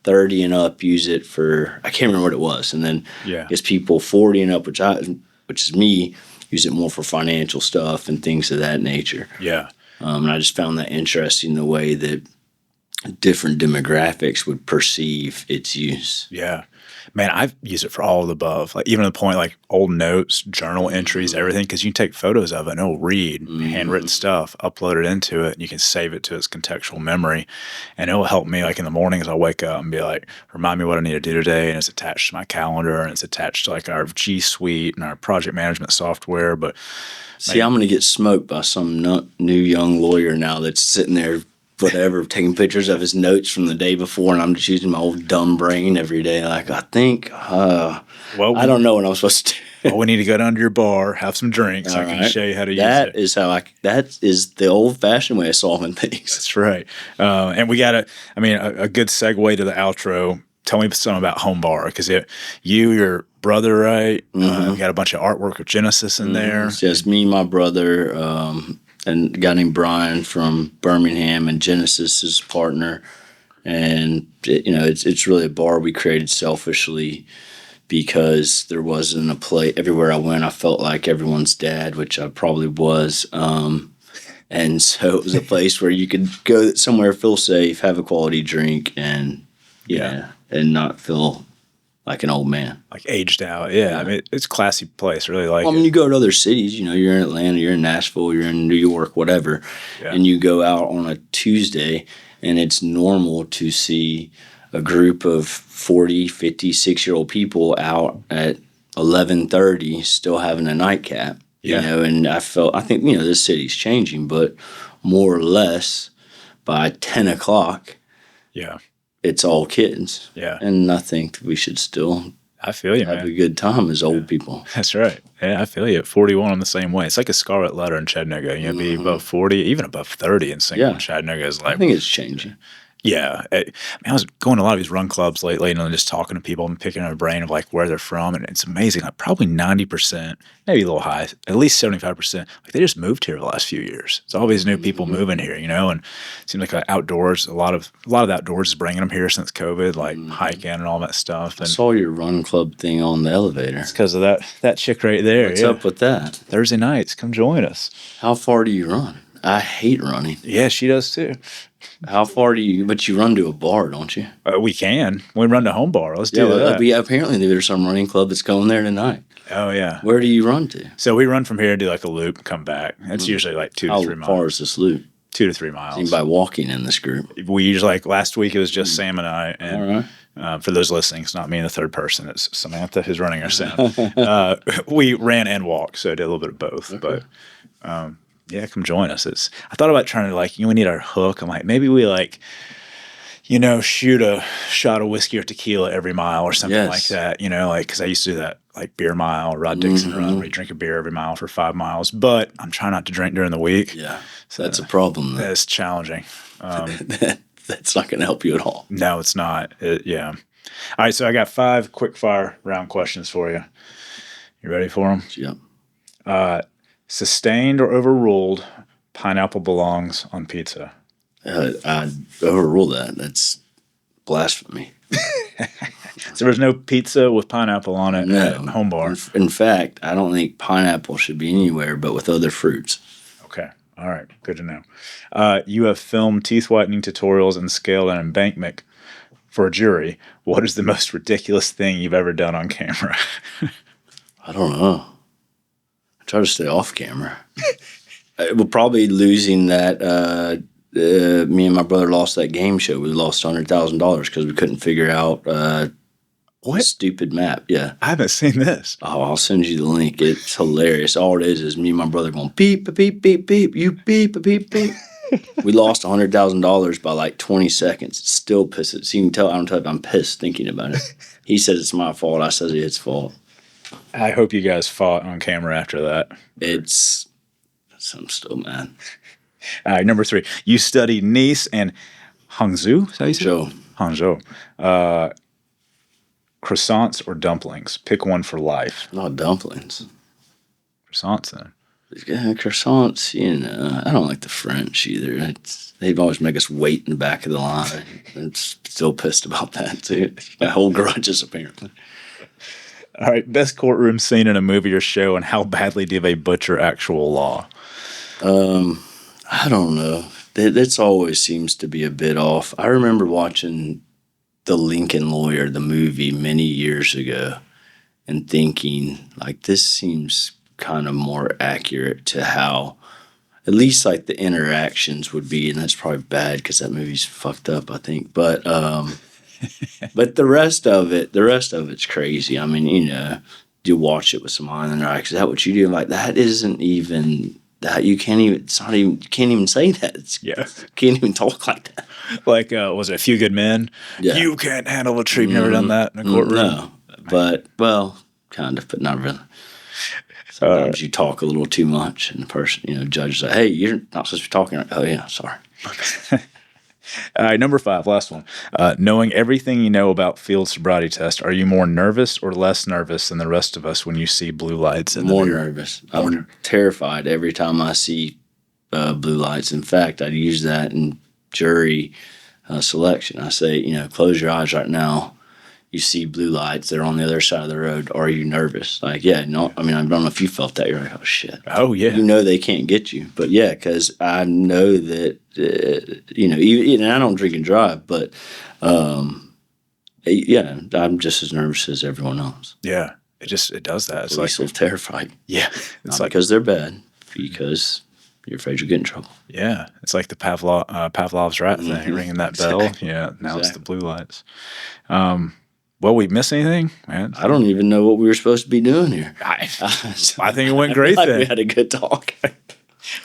30 and up use it for, I can't remember what it was. And then I guess people 40 and up, which is me, use it more for financial stuff and things of that nature. Yeah. And I just found that interesting, the way that different demographics would perceive its use. Yeah. Man, I've used it for all of the above. Like even to the point like old notes, journal entries, everything, because you can take photos of it and it'll read handwritten stuff, upload it into it, and you can save it to its contextual memory. And it'll help me like in the mornings I'll wake up and be like, remind me what I need to do today. And it's attached to my calendar and it's attached to like our G Suite and our project management software. But see, I'm going to get smoked by some new young lawyer now that's sitting there taking pictures of his notes from the day before, and I'm just using my old dumb brain every day. Like, I think, I don't know what I'm supposed to do. Well, we need to go down to your bar, have some drinks. I can show you how to use it. That is the old-fashioned way of solving things. That's right. And we got a good segue to the outro. Tell me something about Home Bar, because your brother, right? We got a bunch of artwork of Genesis in there. It's just me, my brother, and a guy named Brian from Birmingham, and Genesis is partner. And it's really a bar we created selfishly because there wasn't a place. Everywhere I went, I felt like everyone's dad, which I probably was. And so it was a place where you could go somewhere, feel safe, have a quality drink, and and not feel like an old man. Like aged out. Yeah. I mean, it's a classy place. I really like it. You go to other cities, you're in Atlanta, you're in Nashville, you're in New York, whatever, and you go out on a Tuesday and it's normal to see a group of 40, 50, 6-year-old people out at 11:30 still having a nightcap, and I think, this city's changing, but more or less by 10 o'clock, it's all kids. Yeah. And I think we should still have a good time as old people. That's right. Yeah, I feel you. At 41, I'm the same way. It's like a scarlet letter in Chattanooga. Be above 40, even above 30 in single in Chattanooga is like. I think it's changing. Yeah. I was going to a lot of these run clubs lately and just talking to people and picking their brain of like where they're from. And it's amazing. Like probably 90%, maybe a little high, at least 75%. Like they just moved here the last few years. It's all these new people moving here, and it seems like outdoors, a lot of the outdoors is bringing them here since COVID, like hiking and all that stuff. And I saw your run club thing on the elevator. It's because of that chick right there. What's up with that? Thursday nights, come join us. How far do you run? I hate running. Yeah, she does too. How far do you? But you run to a bar, don't you? We can. We run to Home Bar. Let's do that. Apparently there's some running club that's going there tonight. Oh yeah. Where do you run to? So we run from here, do like a loop, come back. It's usually like 2 to 3 miles. How far is this loop? 2 to 3 miles. Anybody walking in this group? We usually, like last week, it was just Sam and I. And all right. For those listening, it's not me in the third person. It's Samantha who's running our sound. We ran and walked, so I did a little bit of both. Okay. But yeah, come join us. I thought about trying to we need our hook. I'm like, maybe we shoot a shot of whiskey or tequila every mile or something like that. Because I used to do that, like beer mile, Rod Dixon run, where you drink a beer every mile for 5 miles. But I'm trying not to drink during the week. Yeah, so that's a problem. That's challenging. That's not going to help you at all. No, it's not. Yeah. All right, so I got 5 quick fire round questions for you. You ready for them? Yeah. Sustained or overruled, pineapple belongs on pizza. I overrule that. That's blasphemy. So there's no pizza with pineapple on it at Home Bar? In fact, I don't think pineapple should be anywhere but with other fruits. Okay. All right. Good to know. You have filmed teeth whitening tutorials and scaled an embankment for a jury. What is the most ridiculous thing you've ever done on camera? I don't know. I try to stay off camera. We're probably losing that. Me and my brother lost that game show. We lost $100,000 because we couldn't figure out what stupid map. Yeah, I haven't seen this. Oh, I'll send you the link. It's hilarious. All it is me and my brother going beep beep beep beep. You beep beep beep. We lost $100,000 by like 20 seconds. It's still pisses. So you can tell, I don't tell if I'm pissed thinking about it. He says it's my fault. I says it's his fault. I hope you guys fought on camera after that. I'm still mad. All right, number 3. You studied Nice and Hangzhou. Is that how you say it? Hangzhou. Croissants or dumplings? Pick one for life. Not dumplings. Croissants, then. Yeah, croissants, I don't like the French either. They've always make us wait in the back of the line. I'm still pissed about that, too. My whole grudges, apparently. All right, best courtroom scene in a movie or show, and how badly do they butcher actual law? I don't know. It always seems to be a bit off. I remember watching The Lincoln Lawyer, the movie, many years ago, and thinking, like, this seems kind of more accurate to how, at least, like, the interactions would be, and that's probably bad because that movie's fucked up, I think. But but the rest of it's crazy. I mean, you watch it with someone and they're like, "Is that what you do?" Like, that isn't even that. You can't even. It's not even. You can't even say that. You can't even talk like that. Like, was it A Few Good Men? Yeah. You can't handle a treat. You've never done that in a courtroom? No, but, well, kind of, but not really. Sometimes you talk a little too much, and the person, judge is like, "Hey, you're not supposed to be talking." Like, "Oh yeah, sorry." All right, number 5, last one. Knowing everything you know about field sobriety test, are you more nervous or less nervous than the rest of us when you see blue lights? More nervous. I'm terrified every time I see blue lights. In fact, I use that in jury selection. I say, close your eyes right now. You see blue lights. They're on the other side of the road. Are you nervous? Like, yeah, no. I mean, I don't know if you felt that. You're like, oh, shit. Oh, yeah. They can't get you. But, yeah, because I know that, even I don't drink and drive, but, yeah, I'm just as nervous as everyone else. Yeah, it does that. It's Police will terrify you. Yeah. It's not because they're bad, because you're afraid you'll get in trouble. Yeah, it's like the Pavlov's rat thing, ringing that bell. Exactly. Yeah, now it's the blue lights. Well, we missed anything, man? I don't even know what we were supposed to be doing here. I think it went great. We had a good talk.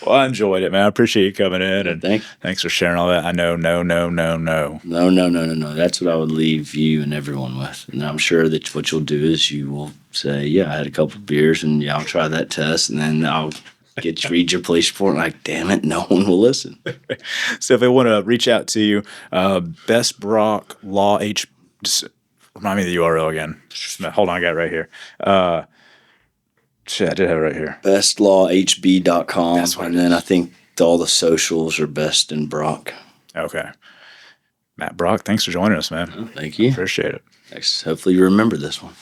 Well, I enjoyed it, man. I appreciate you coming in, and Thanks. Thanks for sharing all that. I know, no. No. That's what I would leave you and everyone with. And I'm sure that what you'll do is you will say, "Yeah, I had a couple of beers, and yeah, I'll try that test," and then I'll read your police report. And like, damn it, no one will listen. So if they want to reach out to you, Best Brock Law H. Just remind me of the URL again. Hold on, I got it right here. Shit, I did have it right here. bestlawhb.com. And then I think all the socials are Best and Brock. Okay. Matt Brock, thanks for joining us, man. Thank you. Appreciate it. Thanks. Hopefully you remember this one.